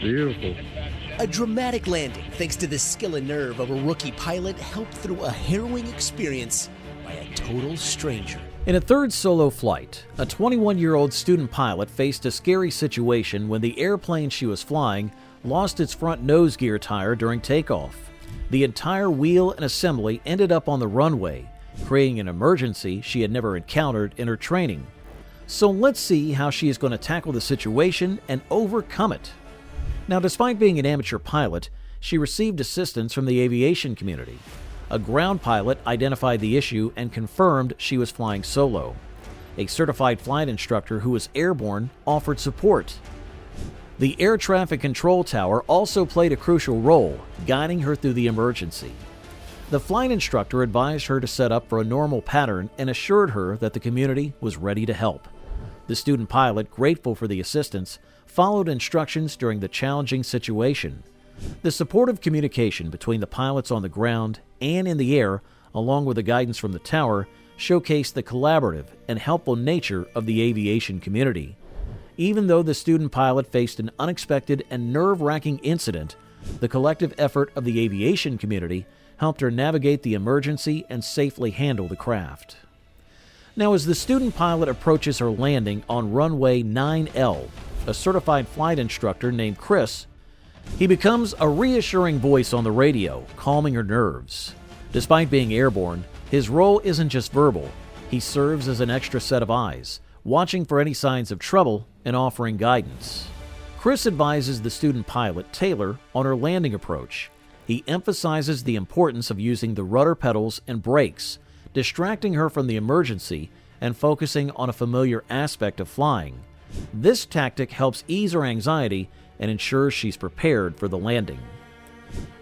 beautiful. A dramatic landing thanks to the skill and nerve of a rookie pilot helped through a harrowing experience by a total stranger. In a third solo flight, a 21-year-old student pilot faced a scary situation when the airplane she was flying lost its front nose gear tire during takeoff. The entire wheel and assembly ended up on the runway, creating an emergency she had never encountered in her training. So let's see how she is going to tackle the situation and overcome it. Now, despite being an amateur pilot, she received assistance from the aviation community. A ground pilot identified the issue and confirmed she was flying solo. A certified flight instructor who was airborne offered support. The air traffic control tower also played a crucial role, guiding her through the emergency. The flight instructor advised her to set up for a normal pattern and assured her that the community was ready to help. The student pilot, grateful for the assistance, followed instructions during the challenging situation. The supportive communication between the pilots on the ground and in the air, along with the guidance from the tower, showcased the collaborative and helpful nature of the aviation community. Even though the student pilot faced an unexpected and nerve-wracking incident, the collective effort of the aviation community helped her navigate the emergency and safely handle the craft. Now, as the student pilot approaches her landing on runway 9L, a certified flight instructor named Chris, he becomes a reassuring voice on the radio, calming her nerves. Despite being airborne, his role isn't just verbal. He serves as an extra set of eyes, watching for any signs of trouble and offering guidance. Chris advises the student pilot, Taylor, on her landing approach. He emphasizes the importance of using the rudder pedals and brakes, distracting her from the emergency and focusing on a familiar aspect of flying. This tactic helps ease her anxiety and ensures she's prepared for the landing.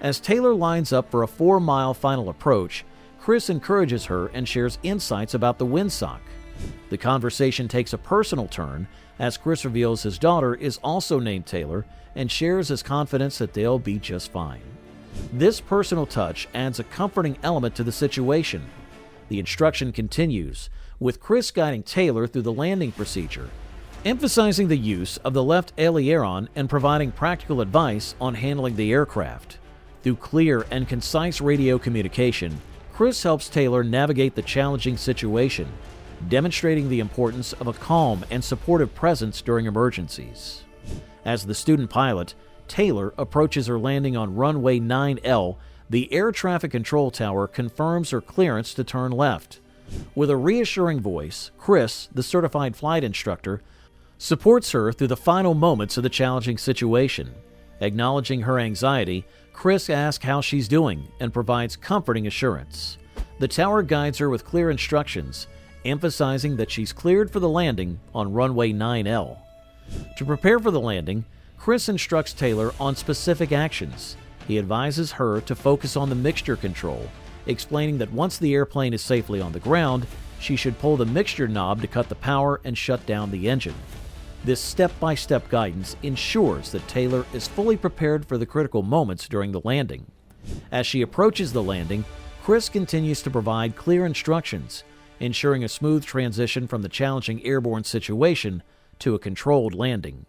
As Taylor lines up for a 4-mile final approach, Chris encourages her and shares insights about the windsock. The conversation takes a personal turn as Chris reveals his daughter is also named Taylor and shares his confidence that they'll be just fine. This personal touch adds a comforting element to the situation. The instruction continues, with Chris guiding Taylor through the landing procedure, emphasizing the use of the left aileron and providing practical advice on handling the aircraft. Through clear and concise radio communication, Chris helps Taylor navigate the challenging situation, demonstrating the importance of a calm and supportive presence during emergencies. As the student pilot, Taylor approaches her landing on runway 9L, the air traffic control tower confirms her clearance to turn left. With a reassuring voice, Chris, the certified flight instructor, supports her through the final moments of the challenging situation. Acknowledging her anxiety, Chris asks how she's doing and provides comforting assurance. The tower guides her with clear instructions, emphasizing that she's cleared for the landing on runway 9L. To prepare for the landing, Chris instructs Taylor on specific actions. He advises her to focus on the mixture control, explaining that once the airplane is safely on the ground, she should pull the mixture knob to cut the power and shut down the engine. This step-by-step guidance ensures that Taylor is fully prepared for the critical moments during the landing. As she approaches the landing, Chris continues to provide clear instructions, ensuring a smooth transition from the challenging airborne situation to a controlled landing.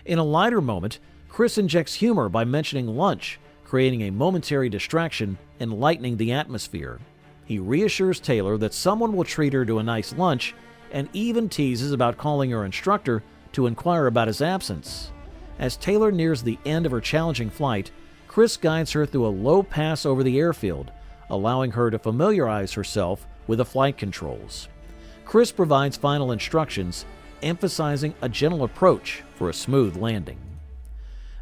In a lighter moment, Chris injects humor by mentioning lunch, creating a momentary distraction and lightening the atmosphere. He reassures Taylor that someone will treat her to a nice lunch and even teases about calling her instructor to inquire about his absence. As Taylor nears the end of her challenging flight, Chris guides her through a low pass over the airfield, allowing her to familiarize herself with the flight controls. Chris provides final instructions, emphasizing a gentle approach for a smooth landing.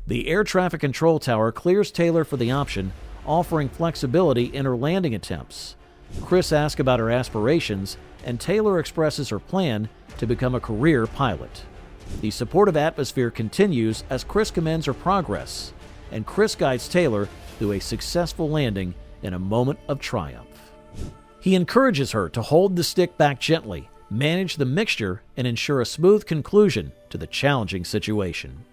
The air traffic control tower clears Taylor for the option, offering flexibility in her landing attempts. Chris asks about her aspirations, and Taylor expresses her plan to become a career pilot. The supportive atmosphere continues as Chris commends her progress, and Chris guides Taylor through a successful landing in a moment of triumph. He encourages her to hold the stick back gently, manage the mixture, and ensure a smooth conclusion to the challenging situation.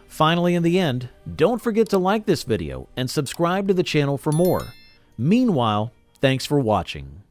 Finally, in the end, don't forget to like this video and subscribe to the channel for more. Meanwhile, thanks for watching.